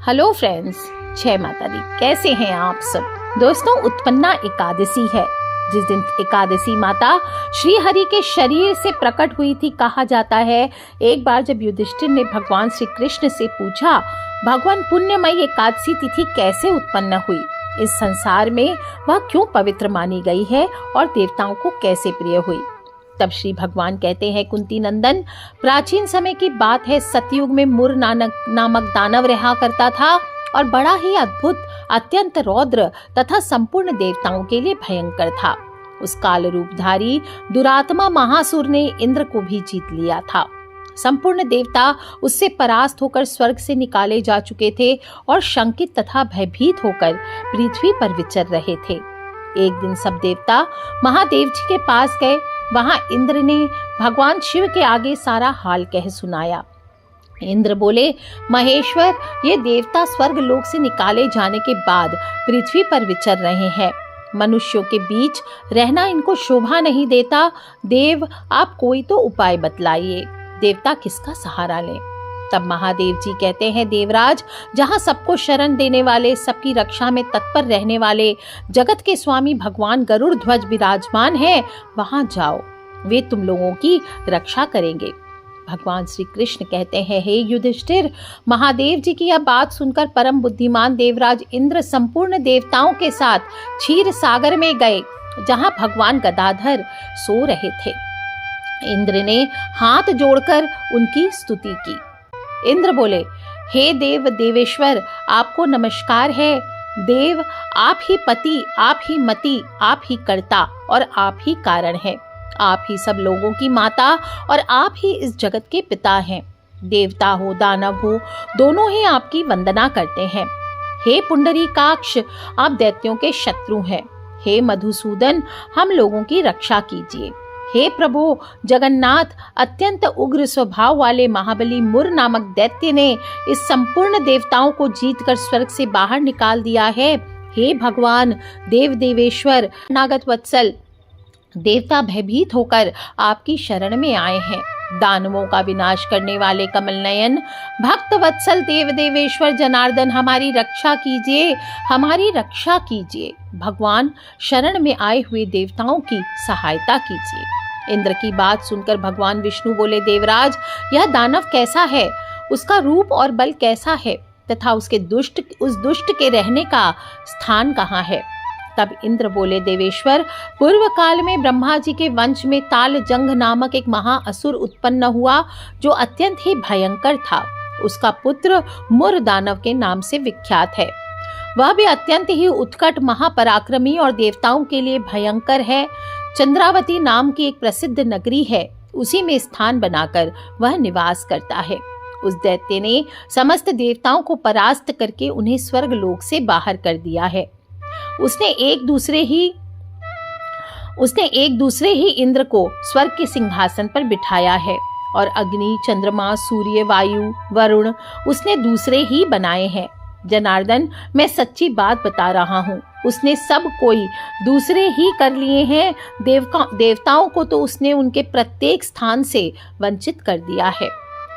Hello friends, जय माता दी। कैसे हैं आप सब दोस्तों? उत्पन्ना एकादशी है, जिस दिन एकादशी माता श्री हरि के शरीर से प्रकट हुई थी। कहा जाता है एक बार जब युधिष्ठिर ने भगवान श्री कृष्ण से पूछा, भगवान पुण्यमयी एकादशी तिथि कैसे उत्पन्न हुई, इस संसार में वह क्यों पवित्र मानी गई है और देवताओं को कैसे प्रिय हुई, तब श्री भगवान कहते हैं, कुंती नंदन, प्राचीन समय की बात है। सतयुग में मुर नामक दानव रहा करता था और बड़ा ही अद्भुत, अत्यंत रौद्र तथा संपूर्ण देवताओं के लिए भयंकर था। उस काल रूपधारी दुरात्मा महासुर ने इंद्र को भी जीत लिया था। संपूर्ण देवता उससे परास्त होकर स्वर्ग से निकाले जा चुके थे और शंकित तथा भयभीत होकर पृथ्वी पर विचर रहे थे। एक दिन सब देवता महादेव जी के पास गए। वहां इंद्र ने भगवान शिव के आगे सारा हाल कह सुनाया। इंद्र बोले, महेश्वर, ये देवता स्वर्ग लोक से निकाले जाने के बाद पृथ्वी पर विचर रहे हैं। मनुष्यों के बीच रहना इनको शोभा नहीं देता। देव, आप कोई तो उपाय बतलाइए। देवता किसका सहारा लें? तब महादेव जी कहते हैं, देवराज, जहां सबको शरण देने वाले, सबकी रक्षा में तत्पर रहने वाले जगत के स्वामी भगवान गरुड़ ध्वज विराजमान हैं, वहां जाओ, वे तुम लोगों की रक्षा करेंगे। भगवान श्री कृष्ण कहते हैं, हे युधिष्ठिर, महादेव जी की यह बात सुनकर परम बुद्धिमान देवराज इंद्र संपूर्ण देवताओं के साथ क्षीर सागर में गए, जहां भगवान गदाधर सो रहे थे। इंद्र ने हाथ जोड़कर उनकी स्तुति की। इंद्र बोले, हे देव देवेश्वर, आपको नमस्कार है। देव, आप ही पति, आप ही मति, आप ही कर्ता और आप ही कारण हैं। आप ही सब लोगों की माता और आप ही इस जगत के पिता हैं। देवता हो दानव हो, दोनों ही आपकी वंदना करते हैं। हे पुंडरीकाक्ष, आप दैत्यों के शत्रु हैं। हे मधुसूदन, हम लोगों की रक्षा कीजिए। हे प्रभु जगन्नाथ, अत्यंत उग्र स्वभाव वाले महाबली मुर नामक दैत्य ने इस संपूर्ण देवताओं को जीतकर स्वर्ग से बाहर निकाल दिया है। हे भगवान देव देवेश्वर, नागत वत्सल, देवता भयभीत होकर आपकी शरण में आए हैं। दानवों का विनाश करने वाले कमल नयन भक्त वत्सल देव देवेश्वर जनार्दन, हमारी रक्षा कीजिए, हमारी रक्षा कीजिए। भगवान, शरण में आए हुए देवताओं की सहायता कीजिए। इंद्र की बात सुनकर भगवान विष्णु बोले, देवराज, यह दानव कैसा है, उसका रूप और बल कैसा है तथा उस दुष्ट के रहने का स्थान कहाँ है? तब इंद्र बोले, देवेश्वर, पूर्व काल में ब्रह्मा जी के वंश में ताल जंग नामक एक महाअसुर उत्पन्न हुआ, जो अत्यंत ही भयंकर था। उसका पुत्र मुर दानव के नाम से विख्यात है। वह भी अत्यंत ही उत्कट, महापराक्रमी और देवताओं के लिए भयंकर है। चंद्रावती नाम की एक प्रसिद्ध नगरी है, उसी में स्थान बनाकर वह निवास करता है। उस दैत्य ने समस्त देवताओं को परास्त करके उन्हें स्वर्ग लोक से बाहर कर दिया है। उसने एक दूसरे ही इंद्र को स्वर्ग के सिंहासन पर बिठाया है और अग्नि, चंद्रमा, सूर्य, वायु, वरुण उसने दूसरे ही बनाए हैं। जनार्दन, मैं सच्ची बात बता रहा हूँ, उसने सब कोई दूसरे ही कर लिए हैं। देवताओं को तो उसने उनके प्रत्येक स्थान से वंचित कर दिया है।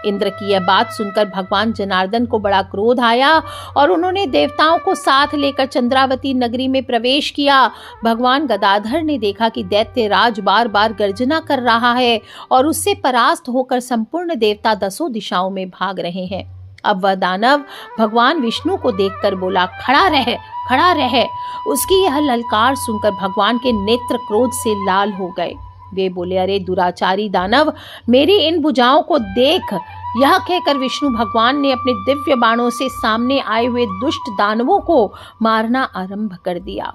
इंद्र की यह बात सुनकर भगवान जनार्दन को बड़ा क्रोध आया और उन्होंने देवताओं को साथ लेकर चंद्रावती नगरी में प्रवेश किया। भगवान गदाधर ने देखा कि दैत्य राज बार बार गर्जना कर रहा है और उससे परास्त होकर संपूर्ण देवता दसों दिशाओं में भाग रहे हैं। अब वह दानव भगवान विष्णु को देखकर बोला, खड़ा रह, खड़ा रह। उसकी यह ललकार सुनकर भगवान के नेत्र क्रोध से लाल हो गए। वे बोले, अरे दुराचारी दानव, मेरी इन भुजाओं को देख। यह कहकर विष्णु भगवान ने अपने दिव्य बाणों से सामने आए हुए दुष्ट दानवों को मारना आरंभ कर दिया।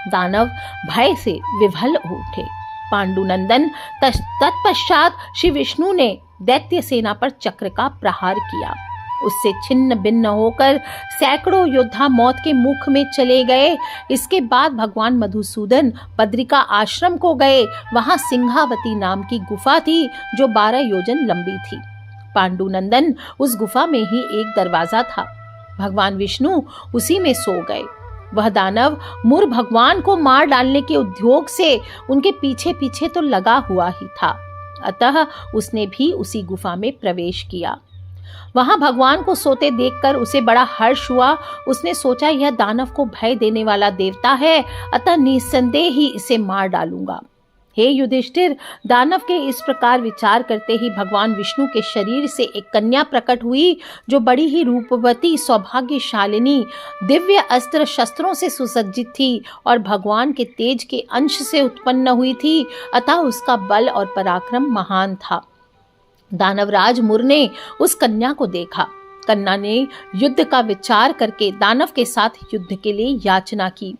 दानव भय से विह्वल हो उठे। पांडुनंदन, तत्पश्चात श्री विष्णु ने दैत्य सेना पर चक्र का प्रहार किया। उससे छिन्न भिन्न होकर सैकड़ों योद्धा मौत के मुख में चले गए। इसके बाद भगवान मधुसूदन बद्रिका आश्रम को गए। वहां सिंहावती नाम की गुफा थी, जो 12 योजन लंबी थी। पांडुनंदन, उस गुफा में ही एक दरवाजा था। भगवान विष्णु उसी में सो गए। वह दानव मुर भगवान को मार डालने के उद्योग से उनके पीछे पीछे तो लगा हुआ ही था, अतः उसने भी उसी गुफा में प्रवेश किया। वहां भगवान को सोते देखकर उसे बड़ा हर्ष हुआ। उसने सोचा यह दानव को भय देने वाला देवता है, अतः निस्संदेह ही इसे मार डालूंगा। हे युधिष्ठिर, दानव के इस प्रकार विचार करते ही भगवान विष्णु के शरीर से एक कन्या प्रकट हुई, जो बड़ी ही रूपवती, सौभाग्यशालिनी, दिव्य अस्त्र शस्त्रों से सुसज्जित थी और भगवान के तेज के अंश से उत्पन्न हुई थी, अतः उसका बल और पराक्रम महान था। दानवराज मुर ने उस कन्या को देखा। कन्या ने युद्ध का विचार करके दानव के साथ युद्ध के लिए याचना की।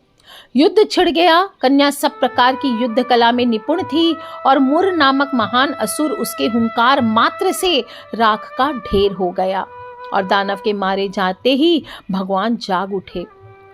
युद्ध छिड़ गया। कन्या सब प्रकार की युद्ध कला में निपुण थी और मुर नामक महान असुर उसके हुंकार मात्र से राख का ढेर हो गया और दानव के मारे जाते ही भगवान जाग उठे।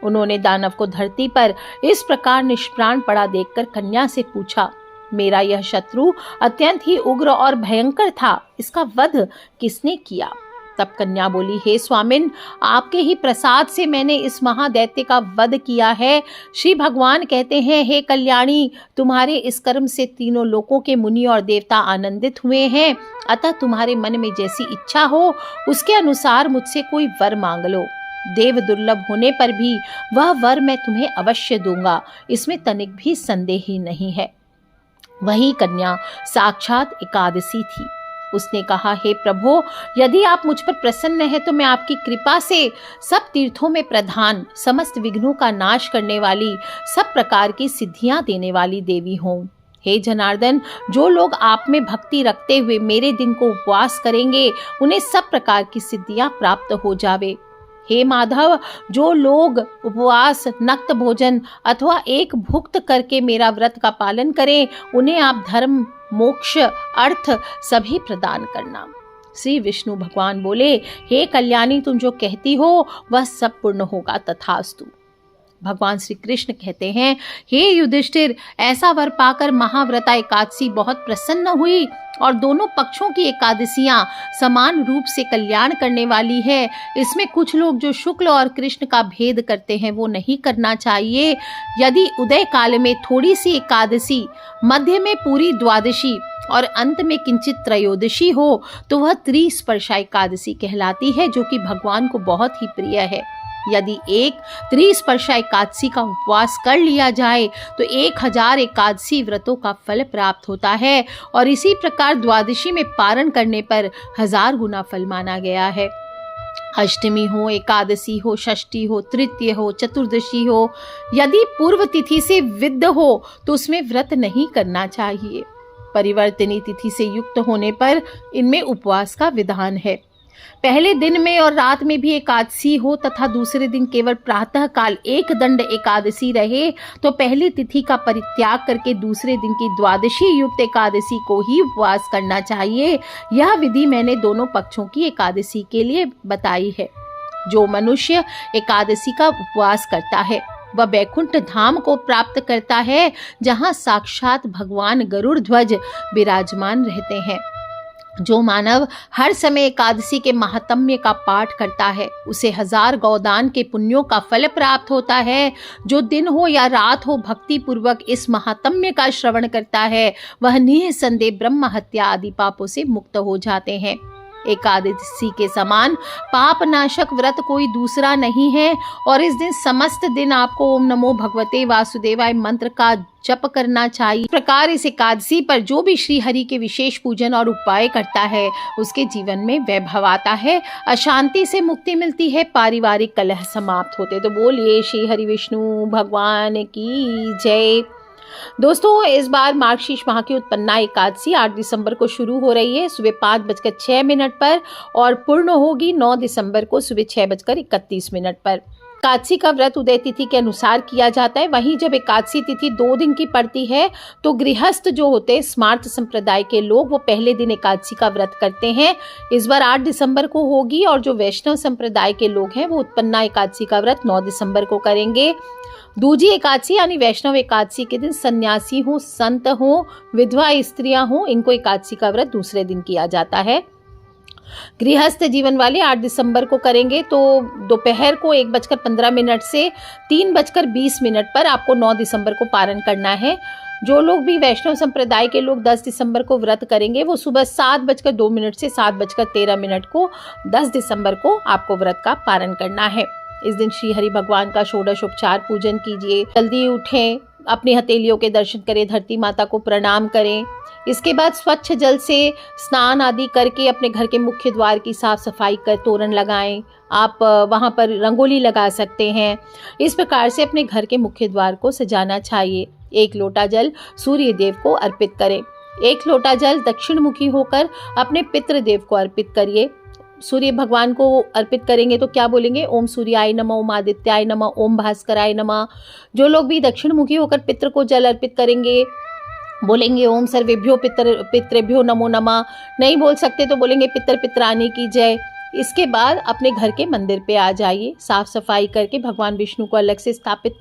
उन्होंने दानव को धरती पर इस प्रकार निष्प्राण पड़ा देखकर कन्या से पूछा, मेरा यह शत्रु अत्यंत ही उग्र और भयंकर था, इसका वध किसने किया? तब कन्या बोली, हे स्वामिन, आपके ही प्रसाद से मैंने इस महादैत्य का वध किया है। श्री भगवान कहते हैं, हे कल्याणी, तुम्हारे इस कर्म से तीनों लोकों के मुनि और देवता आनंदित हुए हैं, अतः तुम्हारे मन में जैसी इच्छा हो उसके अनुसार मुझसे कोई वर मांग लो। देव दुर्लभ होने पर भी वह वर मैं तुम्हें अवश्य दूंगा, इसमें तनिक भी संदेह ही नहीं है। वही कन्या साक्षात एकादशी थी। उसने कहा, हे प्रभो, यदि आप मुझ पर प्रसन्न हैं तो मैं आपकी कृपा से सब तीर्थों में प्रधान, समस्त विघ्नों का नाश करने वाली, सब प्रकार की सिद्धियां देने वाली देवी हूँ। हे जनार्दन, जो लोग आप में भक्ति रखते हुए मेरे दिन को उपवास करेंगे उन्हें सब प्रकार की सिद्धियां प्राप्त हो जावे। हे माधव, जो लोग उपवास, नक्त भोजन अथवा एक भुक्त करके मेरा व्रत का पालन करें उन्हें आप धर्म, मोक्ष, अर्थ सभी प्रदान करना। श्री विष्णु भगवान बोले, हे कल्याणी, तुम जो कहती हो वह सब पूर्ण होगा, तथास्तु। भगवान श्री कृष्ण कहते हैं, हे युधिष्ठिर, ऐसा वर पाकर महाव्रता एकादशी बहुत प्रसन्न हुई और दोनों पक्षों की एकादशियां समान रूप से कल्याण करने वाली है। इसमें कुछ लोग जो शुक्ल और कृष्ण का भेद करते हैं वो नहीं करना चाहिए। यदि उदय काल में थोड़ी सी एकादशी, मध्य में पूरी द्वादशी और अंत में किंचित त्रयोदशी हो तो वह त्रिस्पर्शा एकादशी कहलाती है, जो कि भगवान को बहुत ही प्रिय है। यदि एक त्रिस्पर्शा एकादशी का उपवास कर लिया जाए तो 1000 एकादशी व्रतों का फल प्राप्त होता है और इसी प्रकार द्वादशी में पारण करने पर 1000 गुना फल माना गया है। अष्टमी हो, एकादशी हो, षष्ठी हो, तृतीय हो, चतुर्दशी हो, यदि पूर्व तिथि से विद्ध हो तो उसमें व्रत नहीं करना चाहिए। परिवर्तनी तिथि से युक्त होने पर इनमें उपवास का विधान है। पहले दिन में और रात में भी एकादशी हो तथा दूसरे दिन केवल प्रातः काल एक दंड एकादशी रहे तो पहली तिथि का परित्याग करके दूसरे दिन की द्वादशी युक्त एकादशी को ही उपवास करना चाहिए। यह विधि मैंने दोनों पक्षों की एकादशी के लिए बताई है। जो मनुष्य एकादशी का उपवास करता है वह बैकुंठ धाम को प्राप्त करता है, जहाँ साक्षात भगवान गरुड़ ध्वज विराजमान रहते हैं। जो मानव हर समय एकादशी के महात्म्य का पाठ करता है उसे 1000 गौदान के पुण्यों का फल प्राप्त होता है। जो दिन हो या रात हो भक्ति पूर्वक इस महात्म्य का श्रवण करता है वह निःसंदेह ब्रह्म हत्या आदि पापों से मुक्त हो जाते हैं। एकादशी के समान पाप नाशक व्रत कोई दूसरा नहीं है और इस दिन समस्त दिन आपको ओम नमो भगवते वासुदेवाय मंत्र का जप करना चाहिए। इस प्रकार इस एकादशी पर जो भी श्री हरि के विशेष पूजन और उपाय करता है उसके जीवन में वैभव आता है, अशांति से मुक्ति मिलती है, पारिवारिक कलह समाप्त होते। तो बोलिए श्री हरि विष्णु भगवान की जय। दोस्तों, इस बार मार्गशीर्ष माह की उत्पन्ना एकादशी 8 दिसंबर को शुरू हो रही है सुबह 5:06 पर और पूर्ण होगी 9 दिसंबर को सुबह 6:31 पर। एकादशी का व्रत उदय तिथि के अनुसार किया जाता है। वहीं जब एकादशी तिथि 2 दिन की पड़ती है तो गृहस्थ जो होते हैं स्मार्त संप्रदाय के लोग वो पहले दिन एकादशी का व्रत करते हैं। इस बार 8 दिसंबर को होगी और जो वैष्णव संप्रदाय के लोग हैं वो उत्पन्ना एकादशी का व्रत 9 दिसंबर को करेंगे। दूजी एकादशी यानी वैष्णव एकादशी के दिन सन्यासी हो, संत हो, विधवा स्त्रियां हो, इनको एकादशी का व्रत दूसरे दिन किया जाता है। गृहस्थ जीवन वाले 8 दिसंबर को करेंगे तो दोपहर को 1:15 से 3:20 पर आपको 9 दिसंबर को पारण करना है। जो लोग भी वैष्णव संप्रदाय के लोग 10 दिसंबर को व्रत करेंगे वो सुबह 7:02 से 7:13 को 10 दिसंबर को आपको व्रत का पारण करना है। इस दिन श्री हरि भगवान का षोडशोपचार पूजन कीजिए, जल्दी उठें, अपनी हथेलियों के दर्शन करें, धरती माता को प्रणाम करें। इसके बाद स्वच्छ जल से स्नान आदि करके अपने घर के मुख्य द्वार की साफ सफाई कर तोरण लगाएं। आप वहां पर रंगोली लगा सकते हैं। इस प्रकार से अपने घर के मुख्य द्वार को सजाना चाहिए। 1 लोटा जल सूर्य देव को अर्पित करें। 1 लोटा जल दक्षिण मुखी होकर अपने पितृदेव को अर्पित करिए। सूर्य भगवान को अर्पित करेंगे तो क्या बोलेंगे? ओम सूर्याय नमः, ओम आदित्याय नमः, ओम भास्कराय नमः। जो लोग भी दक्षिण मुखी होकर पितृ को जल अर्पित करेंगे बोलेंगे ओम सर्वेभ्यो पितृभ्यो नमो नमः। नहीं बोल सकते तो बोलेंगे पितरानी की जय। इसके बाद अपने घर के मंदिर पे आ जाइए, साफ सफाई करके भगवान विष्णु को अलग से स्थापित